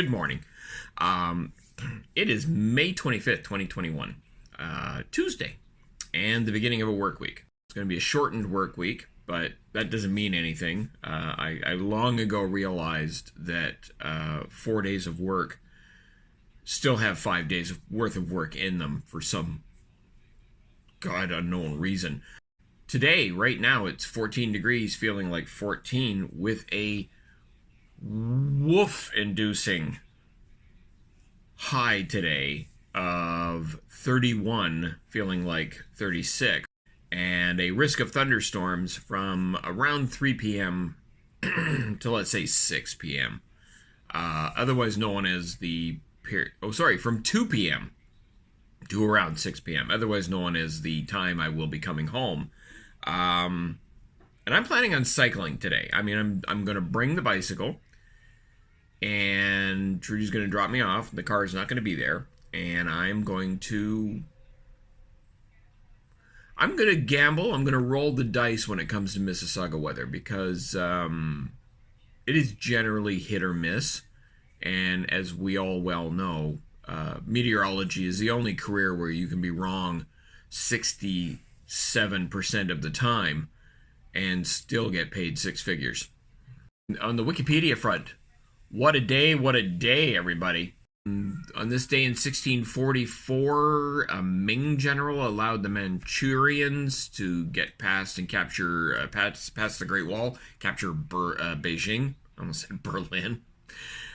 Good morning. It is May 25th, 2021, Tuesday, and the beginning of a work week. It's going to be a shortened work week, but that doesn't mean anything. I long ago realized that 4 days of work still have 5 days worth of work in them for some God unknown reason. Today, right now, it's 14 degrees, feeling like 14, with a woof-inducing high today of 31, feeling like 36, and a risk of thunderstorms from around 3 p.m. to, let's say, 6 p.m. Otherwise known as from 2 p.m. to around 6 p.m. Otherwise known as the time I will be coming home. And I'm planning on cycling today. I mean, I'm going to bring the bicycle, and Trudy's going to drop me off. The car is not going to be there, and I'm going to gamble. I'm going to roll the dice when it comes to Mississauga weather, because it is generally hit or miss. And as we all well know, meteorology is the only career where you can be wrong 67% of the time and still get paid six figures. On the Wikipedia front, what a day, everybody. On this day in 1644, a Ming general allowed the Manchurians to get past and capture, past the Great Wall, capture Beijing. I almost said Berlin.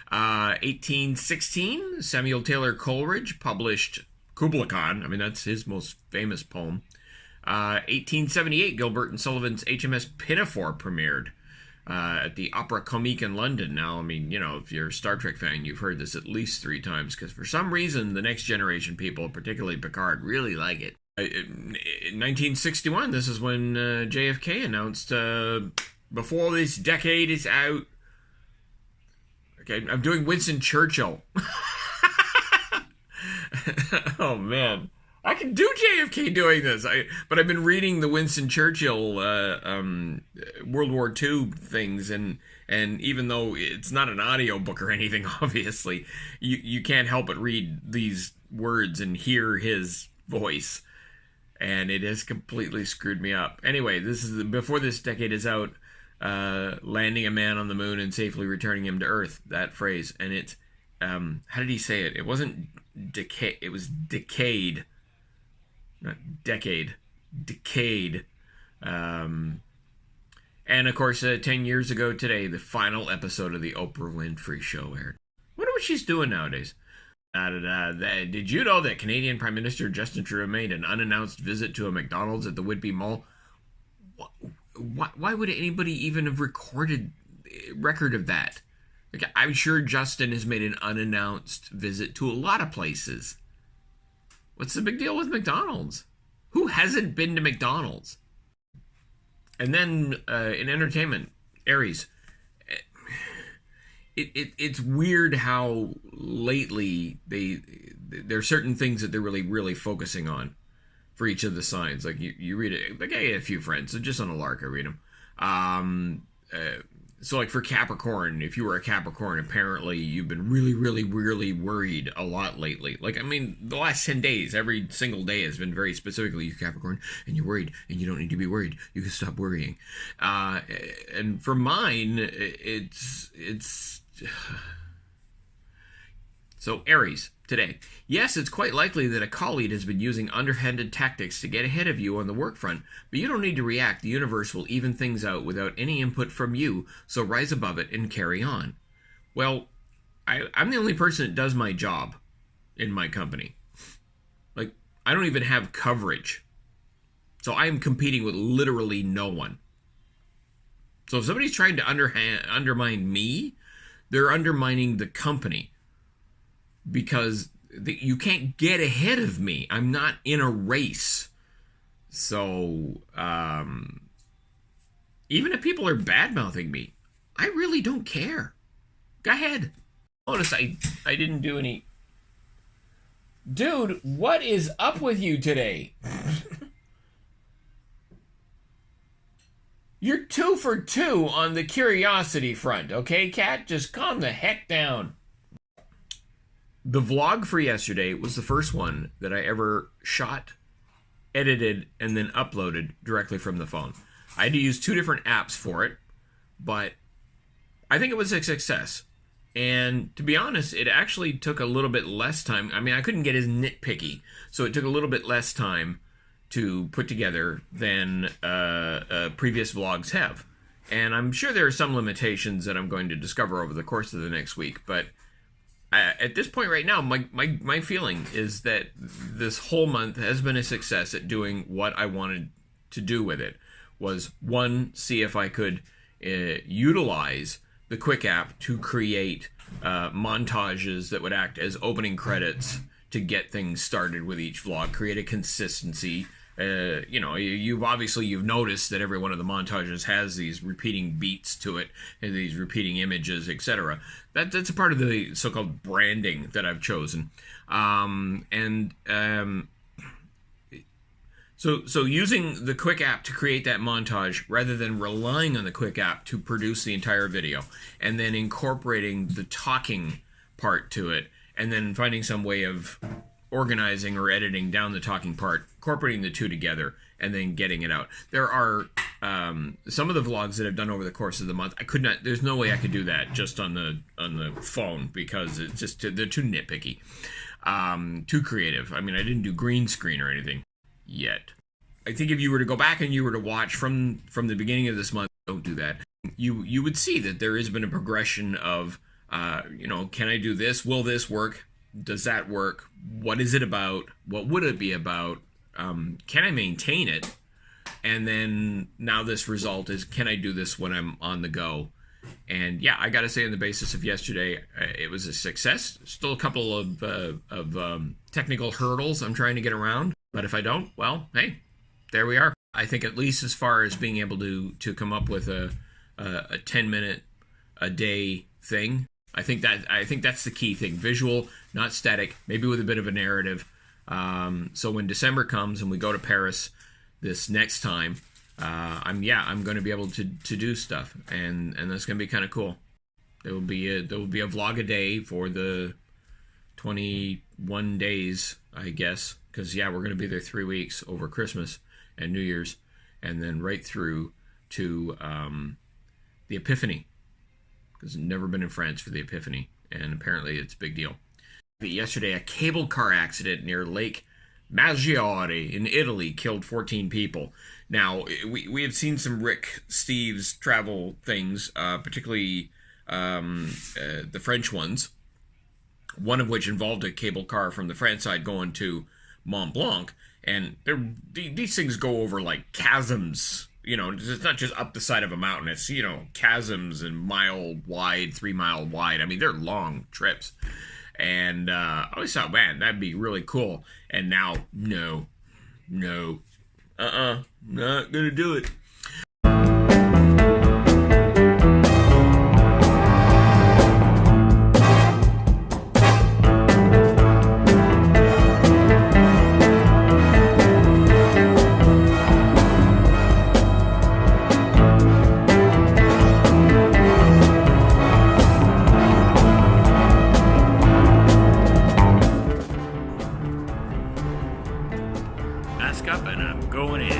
1816, Samuel Taylor Coleridge published Kubla Khan. I mean, that's his most famous poem. 1878, Gilbert and Sullivan's HMS Pinafore premiered at the Opera Comique in London. Now, I mean, you know, if you're a Star Trek fan, you've heard this at least 3 times, because for some reason, the Next Generation people, particularly Picard, really like it. In 1961, this is when JFK announced, before this decade is out. Okay, I'm doing Winston Churchill. Oh, man. I can do JFK doing this, but I've been reading the Winston Churchill World War II things, and even though it's not an audio book or anything, obviously, you can't help but read these words and hear his voice, and it has completely screwed me up. Anyway, this is before this decade is out, landing a man on the moon and safely returning him to Earth, that phrase, and it's, how did he say it? It wasn't decay, it was decayed. Not decade, decayed. And of course, 10 years ago today, the final episode of the Oprah Winfrey Show aired. Wonder what she's doing nowadays. Did you know that Canadian Prime Minister Justin Trudeau made an unannounced visit to a McDonald's at the Whitby Mall? Why would anybody even have record of that? Like, I'm sure Justin has made an unannounced visit to a lot of places. What's the big deal with McDonald's? Who hasn't been to McDonald's? And then in entertainment, Aries. It's weird how lately there are certain things that they're really focusing on for each of the signs. Like you read it. Like, I had a few friends, so just on a lark I read them. So like for Capricorn, if you were a Capricorn, apparently you've been really worried a lot lately. Like, I mean, the last 10 days, every single day has been very specifically, you Capricorn, and you're worried, and you don't need to be worried. You can stop worrying. And for mine, it's so Aries today. Yes, it's quite likely that a colleague has been using underhanded tactics to get ahead of you on the work front, but you don't need to react. The universe will even things out without any input from you, so rise above it and carry on. Well, I'm the only person that does my job in my company. Like, I don't even have coverage. So I am competing with literally no one. So if somebody's trying to undermine me, they're undermining the company. Because you can't get ahead of me. I'm not in a race. So, even if people are bad-mouthing me, I really don't care. Go ahead. Notice I didn't do any... Dude, what is up with you today? You're 2 for 2 on the curiosity front, okay, Cat? Just calm the heck down. The vlog for yesterday was the first one that I ever shot, edited, and then uploaded directly from the phone. I had to use 2 different apps for it, but I think it was a success. And to be honest, it actually took a little bit less time. I mean, I couldn't get as nitpicky, so it took a little bit less time to put together than previous vlogs have. And I'm sure there are some limitations that I'm going to discover over the course of the next week, but at this point right now, my feeling is that this whole month has been a success at doing what I wanted to do with it. Was, one, see if I could utilize the QUIK app to create montages that would act as opening credits to get things started with each vlog, create a consistency. You know, you've noticed that every one of the montages has these repeating beats to it, and these repeating images, etc. That's a part of the so-called branding that I've chosen. So using the QUIK app to create that montage rather than relying on the QUIK app to produce the entire video, and then incorporating the talking part to it, and then finding some way of organizing or editing down the talking part, incorporating the 2 together, and then getting it out. There are some of the vlogs that I've done over the course of the month. I could not. There's no way I could do that just on the phone, because it's just, they're too nitpicky, too creative. I mean, I didn't do green screen or anything yet. I think if you were to go back and you were to watch from the beginning of this month, don't do that. You would see that there has been a progression of, you know, can I do this? Will this work? Does that work? What is it about? What would it be about? Can I maintain it? And then now this result is, can I do this when I'm on the go? And yeah, I got to say, on the basis of yesterday, it was a success. Still a couple of technical hurdles I'm trying to get around. But if I don't, well, hey, there we are. I think at least as far as being able to come up with a 10-minute a day thing, I think that's the key thing. Visual, not static, maybe with a bit of a narrative. So when December comes and we go to Paris this next time, I'm going to be able to do stuff, and that's going to be kind of cool. There will be a vlog a day for the 21 days, I guess, because yeah, we're going to be there 3 weeks over Christmas and New Year's, and then right through to the Epiphany, because I've never been in France for the Epiphany, and apparently it's a big deal. Yesterday, a cable car accident near Lake Maggiore in Italy killed 14 people. Now, we have seen some Rick Steves travel things, particularly the French ones, one of which involved a cable car from the France side going to Mont Blanc, and these things go over like chasms. You know, it's not just up the side of a mountain. It's, you know, chasms and mile wide, 3 mile wide. I mean, they're long trips. And I always thought, man, that'd be really cool. And now, no, not gonna do it. Mask up and I'm going in.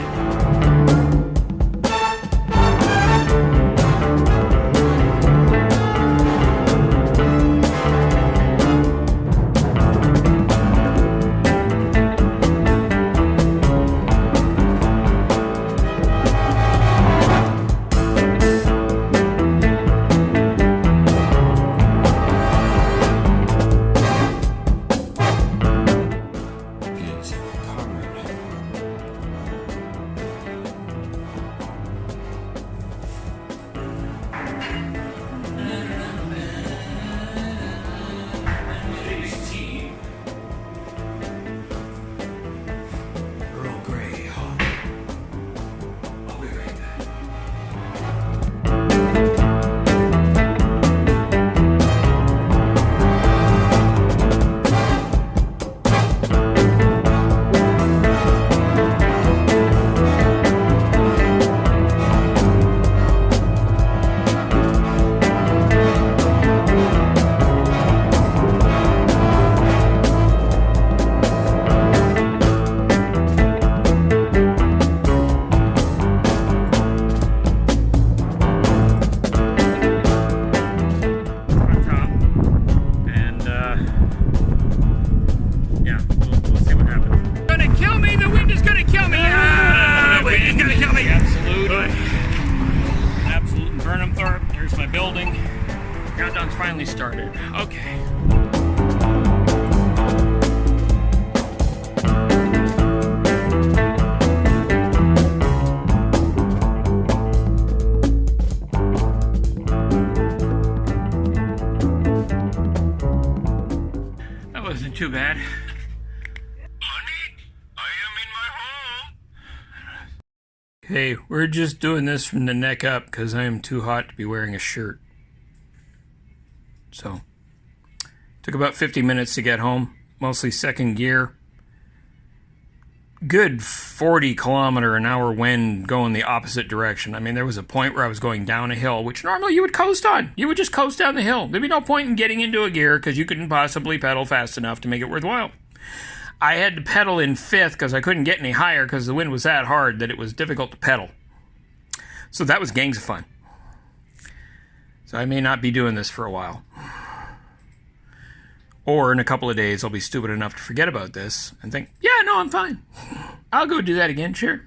Countdown's finally started. Okay. That wasn't too bad. Hey, we're just doing this from the neck up because I am too hot to be wearing a shirt. So, took about 50 minutes to get home, mostly second gear. Good 40-kilometer-an-hour wind going the opposite direction. I mean, there was a point where I was going down a hill, which normally you would coast on. You would just coast down the hill. There'd be no point in getting into a gear because you couldn't possibly pedal fast enough to make it worthwhile. I had to pedal in fifth because I couldn't get any higher because the wind was that hard that it was difficult to pedal. So that was gangs of fun. So I may not be doing this for a while. Or in a couple of days, I'll be stupid enough to forget about this and think, yeah, no, I'm fine. I'll go do that again, sure.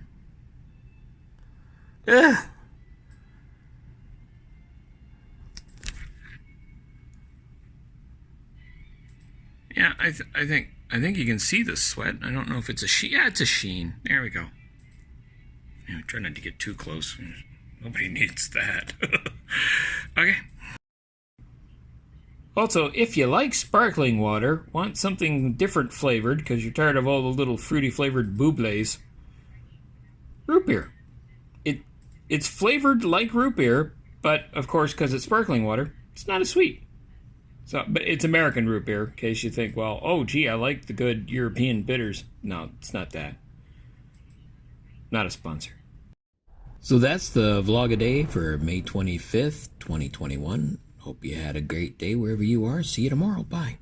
Ugh. Yeah, I think you can see the sweat. I don't know if it's a sheen. Yeah, it's a sheen. There we go. Yeah, try not to get too close. Nobody needs that. Okay. Also, if you like sparkling water, want something different flavored because you're tired of all the little fruity flavored bublés, root beer. It's flavored like root beer, but of course, because it's sparkling water, it's not as sweet. So, but it's American root beer, in case you think, well, oh, gee, I like the good European bitters. No, it's not that. Not a sponsor. So that's the vlog-a-day for May 25th, 2021. Hope you had a great day wherever you are. See you tomorrow. Bye.